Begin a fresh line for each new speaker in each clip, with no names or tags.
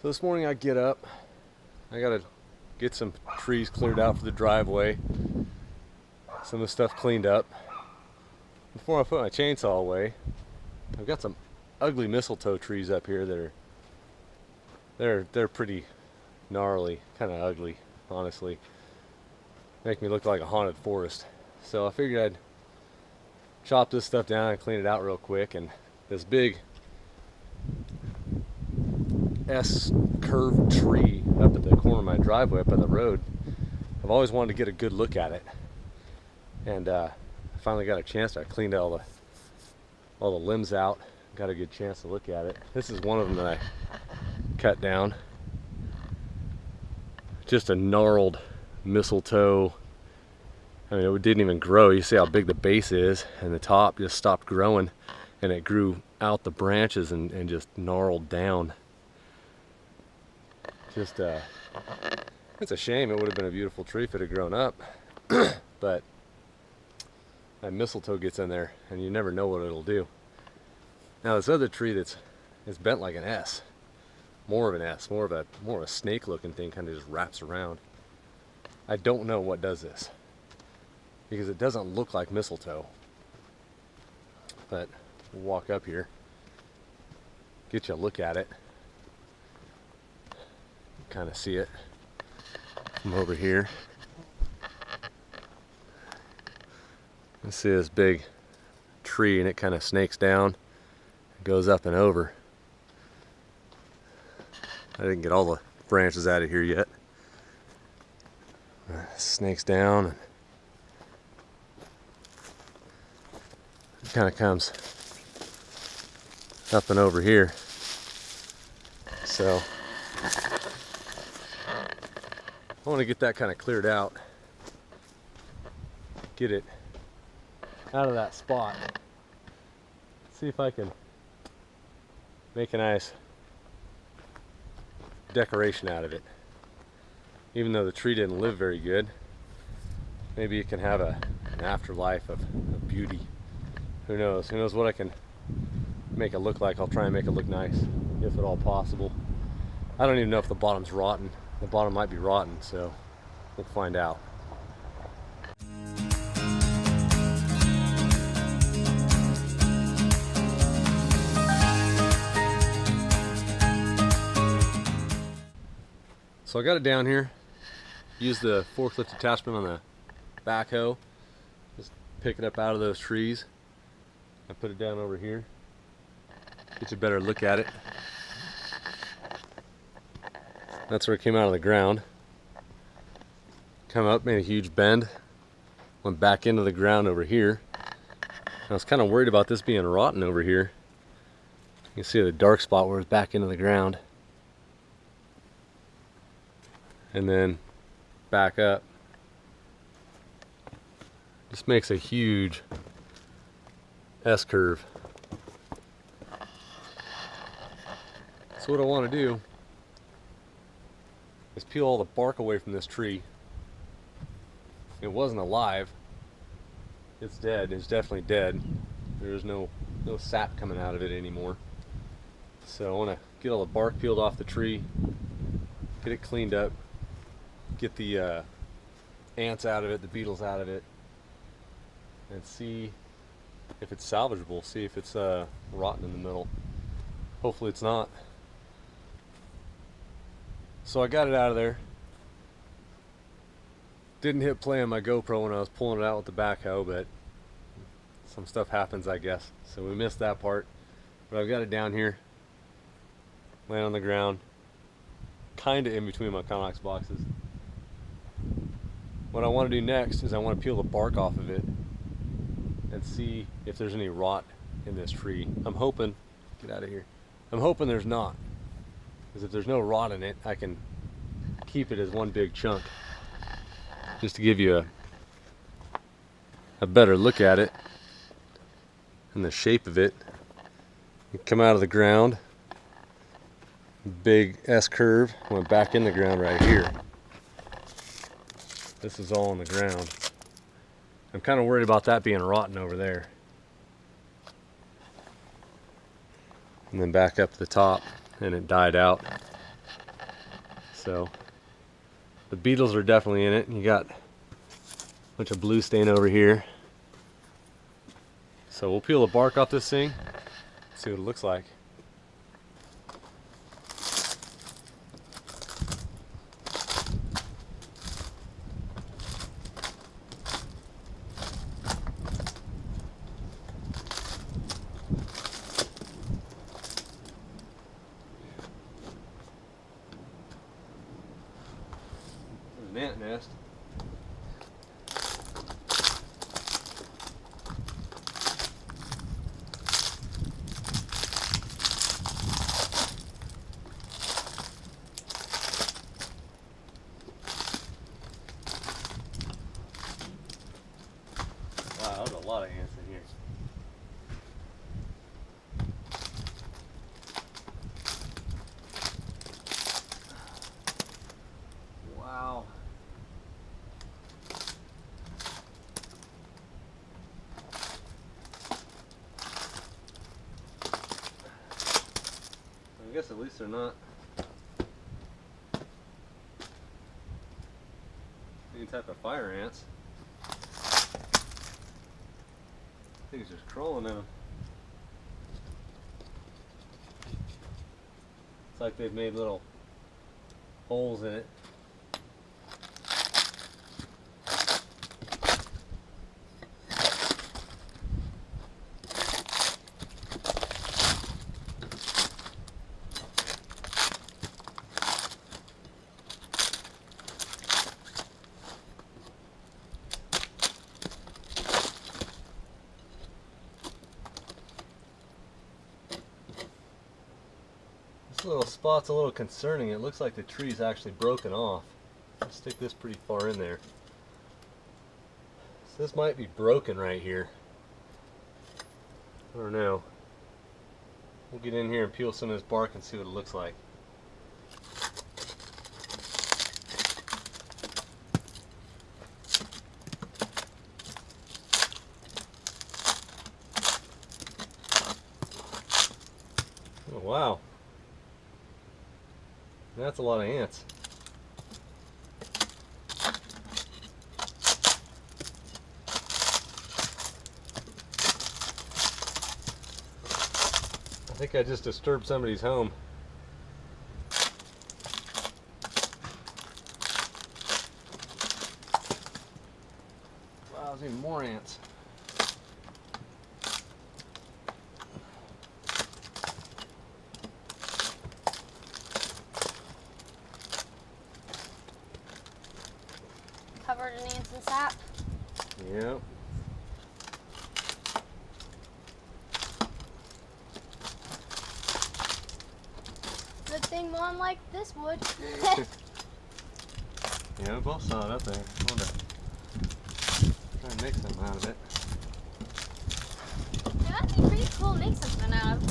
So this morning I get up, I gotta get some trees cleared out for the driveway, some of the stuff cleaned up. Before I put my chainsaw away, I've got some ugly mistletoe trees up here that are they're pretty gnarly, kind of ugly, honestly. Make me look like a haunted forest. So I figured I'd chop this stuff down and clean it out real quick. And this big S-curved tree up at the corner of my driveway up on the road, I've always wanted to get a good look at it. And I finally got a chance. I cleaned all the limbs out, got a good chance to look at it. This is one of them that I cut down. Just a gnarled mistletoe. I mean, it didn't even grow. You see how big the base is, and the top just stopped growing, and it grew out the branches and just gnarled down. Just it's a shame. It would have been a beautiful tree if it had grown up. But that mistletoe gets in there and you never know what it'll do. Now this other tree it's bent like an S. More of an S, more of a snake looking thing, kind of just wraps around. I don't know what does this, because it doesn't look like mistletoe. But we'll walk up here, get you a look at it. Kind of see it from over here. You see this big tree, and it kind of snakes down, goes up and over. I didn't get all the branches out of here yet. Snakes down, and it kind of comes up and over here. So I want to get that kind of cleared out, get it out of that spot, see if I can make a nice decoration out of it. Even though the tree didn't live very good, maybe it can have an afterlife of beauty. Who knows? Who knows what I can make it look like. I'll try and make it look nice, if at all possible. I don't even know if the bottom's rotten. The bottom might be rotten, so we'll find out. So I got it down here. Use the forklift attachment on the backhoe. Just pick it up out of those trees. I put it down over here. Get you a better look at it. That's where it came out of the ground. Come up, made a huge bend, went back into the ground over here. I was kind of worried about this being rotten over here. You can see the dark spot where it's back into the ground. And then back up. Just makes a huge S-curve. So what I want to do is peel all the bark away from this tree. It wasn't alive. It's dead. It's definitely dead. There's no sap coming out of it anymore. So I want to get all the bark peeled off the tree, get it cleaned up, get the ants out of it, the beetles out of it, and see if it's salvageable, see if it's rotten in the middle. Hopefully it's not. So I got it out of there. Didn't hit play on my GoPro when I was pulling it out with the backhoe, but some stuff happens, I guess. So we missed that part. But I've got it down here, laying on the ground, kind of in between my Connex boxes. What I want to do next is I want to peel the bark off of it and see if there's any rot in this tree. I'm hoping, get out of here, I'm hoping there's not. Because if there's no rot in it, I can keep it as one big chunk. Just to give you a better look at it and the shape of it. You come out of the ground, big S curve, went back in the ground right here. This is all on the ground. I'm kind of worried about that being rotten over there. And then back up to the top, and it died out. So the beetles are definitely in it. You got a bunch of blue stain over here. So we'll peel the bark off this thing, see what it looks like. There's an ant nest. Wow, there's a lot of ants in here. Wow. I guess at least they're not any type of fire ants. Things just crawling in them. It's like they've made little holes in it. This little spot's a little concerning. It looks like the tree's actually broken off. I'll stick this pretty far in there. So this might be broken right here. I don't know. We'll get in here and peel some of this bark and see what it looks like. Oh, wow. That's a lot of ants. I think I just disturbed somebody's home. Wow, there's even more ants.
Covered in ants and sap.
Yep.
Good thing one like this would.
Yeah, we both saw it up there. I wanted to try and make something out of it.
Yeah, that'd be pretty cool to make something out of.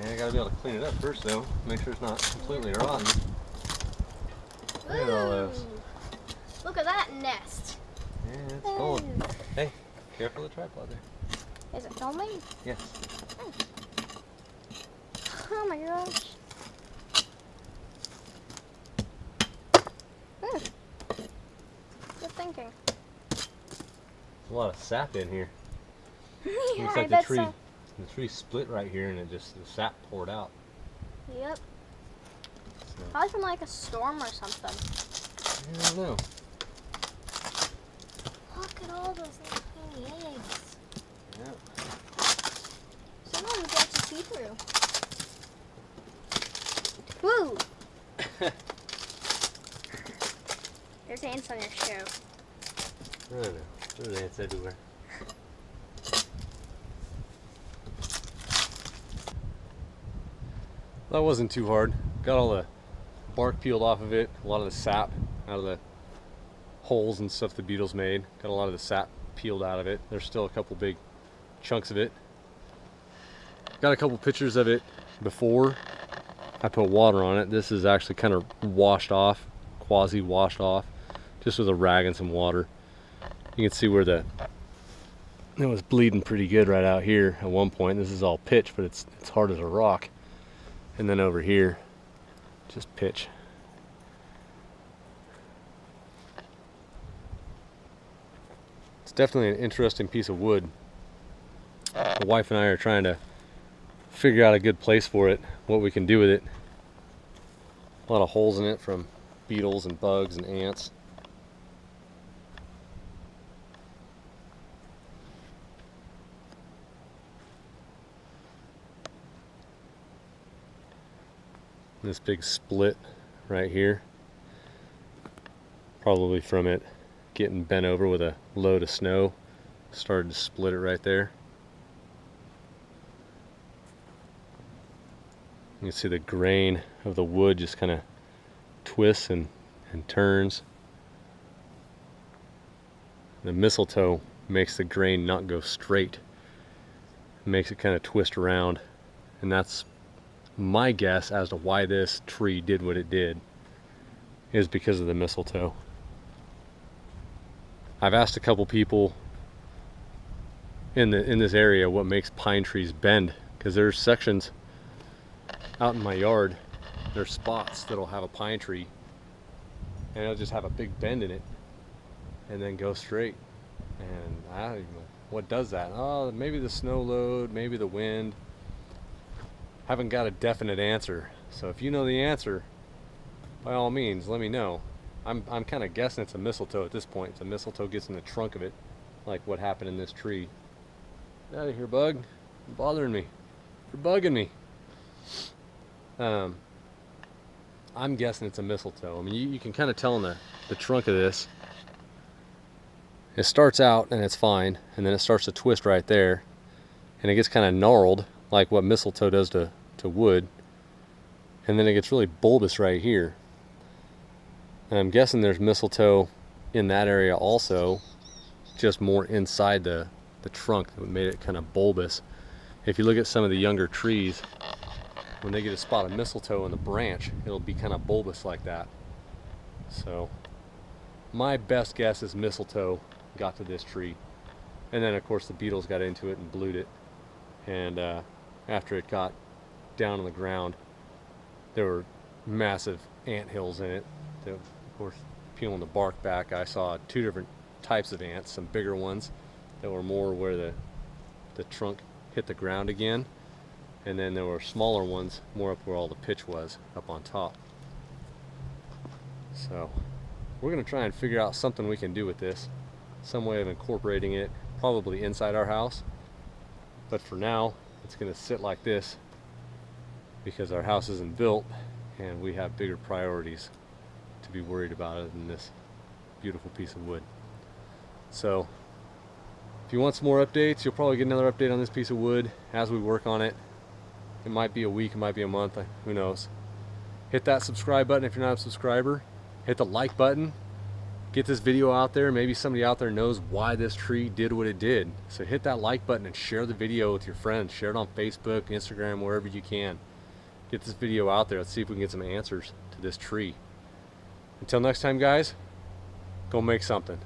Yeah, I gotta be able to clean it up first though. Make sure it's not completely rotten. Look at all those.
Look at that nest.
Yeah, it's full. Hey, careful of the tripod there.
Is it filming?
Yes.
Oh my gosh. Good thinking.
There's a lot of sap in here.
Yeah,
Looks like the tree split right here and it just, the sap poured out.
Yep.
So,
Probably from like a storm or something.
I don't know.
Look at all those little tiny eggs.
Yeah.
Some of them get to see through. Woo! There's ants on your shoe.
I don't know. There's ants everywhere. That wasn't too hard. Got all the bark peeled off of it, a lot of the sap out of the holes and stuff the beetles made. Got a lot of the sap peeled out of it. There's still a couple big chunks of it. Got a couple pictures of it before I put water on it. This is actually kind of washed off, quasi washed off, just with a rag and some water. You can see where it was bleeding pretty good right out here at one point. This is all pitch, but it's hard as a rock. And then over here, just pitch. definitely an interesting piece of wood. The wife and I are trying to figure out a good place for it, what we can do with it. A lot of holes in it from beetles and bugs and ants. This big split right here, probably from it getting bent over with a load of snow, started to split it right there. You can see the grain of the wood just kind of twists and turns. The mistletoe makes the grain not go straight. It makes it kind of twist around, and that's my guess as to why this tree did what it did, is because of the mistletoe. I've asked a couple people in this area what makes pine trees bend, because there's sections out in my yard, there's spots that'll have a pine tree and it'll just have a big bend in it and then go straight. And I don't even know what does that. Oh, maybe the snow load, maybe the wind. Haven't got a definite answer. So if you know the answer, by all means, let me know. I'm kind of guessing it's a mistletoe at this point. The mistletoe gets in the trunk of it, like what happened in this tree. Get out of here, bug. You're bothering me. You're bugging me. I'm guessing it's a mistletoe. I mean, you can kind of tell in the trunk of this. It starts out and it's fine, and then it starts to twist right there, and it gets kind of gnarled, like what mistletoe does to wood, and then it gets really bulbous right here. And I'm guessing there's mistletoe in that area also, just more inside the trunk that made it kind of bulbous. If you look at some of the younger trees, when they get a spot of mistletoe in the branch, it'll be kind of bulbous like that. So my best guess is mistletoe got to this tree, and then of course the beetles got into it and blued it, and after it got down on the ground, there were massive ant hills in it that, of course, peeling the bark back, I saw two different types of ants, some bigger ones that were more where the trunk hit the ground again, and then there were smaller ones more up where all the pitch was, up on top. So we're going to try and figure out something we can do with this, some way of incorporating it, probably inside our house. But for now, it's going to sit like this because our house isn't built and we have bigger priorities to be worried about it than this beautiful piece of wood. So if you want some more updates, you'll probably get another update on this piece of wood as we work on it. It might be a week, it might be a month, who knows. Hit that subscribe button if you're not a subscriber. Hit the like button. Get this video out there. Maybe somebody out there knows why this tree did what it did. So hit that like button and share the video with your friends. Share it on Facebook, Instagram, wherever you can. Get this video out there. Let's see if we can get some answers to this tree. Until next time, guys, go make something.